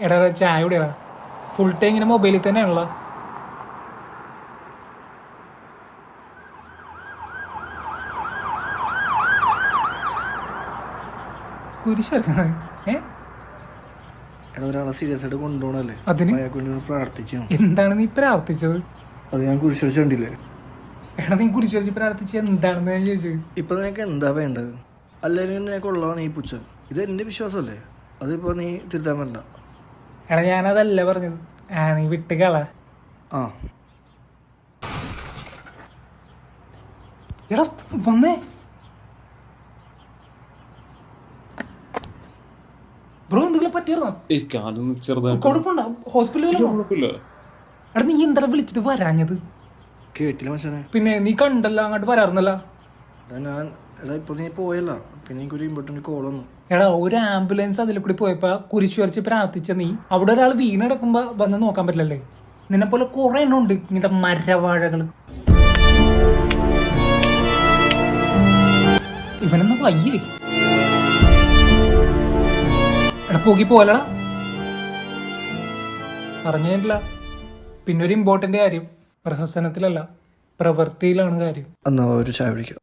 എടാ ചായ കുടിയടാ. Full time ഇങ്ങനെ മൊബൈലിൽ തന്നെയാണല്ലോ. കുരിശെടുക്കണ എടാ ഒരാളെ സീരിയസ് ആയിട്ട് കൊണ്ടുപോകണല്ലേ, അതിന് അയാൾക്ക് വേണ്ടി ഒന്ന് പ്രാർത്ഥിച്ചു. എന്താണ് നീ പ്രാർത്ഥിച്ചത്? അത് ഞാൻ കുരിശടിച്ചിട്ടില്ലേ? എടാ നീ കുരിശ് വെച്ച് പ്രാർത്ഥിച്ചത് എന്താണെന്ന് ഞാൻ ചോദിച്ചത്. ഇപ്പൊ നിനക്ക് എന്താ വേണ്ടത്? അല്ലെങ്കിൽ നിനക്ക് ഉള്ളതാണ് ഈ പുച്ഛൻ. ഇത് എൻ്റെ വിശ്വാസമല്ലേ, അതിപ്പോ നീ തിരുത്താൻ വേണ്ട. എടാ ഞാനതല്ല പറഞ്ഞത്. നീ വിട്ടുകള. ആ എടാ വന്നേ ബ്രോ, എന്തെങ്കിലും പറ്റിയിരുന്നോ? കുഴപ്പമുണ്ടോ? ഹോസ്പിറ്റലിൽ എടാ നീ എന്താ വിളിച്ചിട്ട് വരാഞ്ഞത്? കേട്ടില്ല മച്ചാനെ. പിന്നെ നീ കണ്ടല്ലോ, അങ്ങോട്ട് വരാറുന്നല്ലോ. എടാ ഇപ്പൊ നീ പോയല്ല, പിന്നെ എനിക്കൊരു ഇമ്പോർട്ടന്റ് കോൾ വന്നു. എടാ ഒരു ആംബുലൻസ് അതിൽ കൂടി പോയപ്പോ കുരിശു വരച്ച് പ്രാർത്ഥിച്ച നീ അവിടെ ഒരാൾ വീണ് കിടക്കുമ്പോ വന്ന് നോക്കാൻ പറ്റില്ലല്ലേ? നിന്നെ പോലെ കുറെ എണ്ണം ഉണ്ട് ഇങ്ങനത്തെ മരവാഴകള്. ഇവനെന്നാ വയ്യേ. എടാ പോകി പോലടാ. പറഞ്ഞില്ല. പിന്നെ ഒരു ഇമ്പോർട്ടന്റ് കാര്യം, പ്രഹസനത്തിലല്ല പ്രവൃത്തിയിലാണ് കാര്യം. എന്നാ ഒരു ചായ പിടിക്കാം.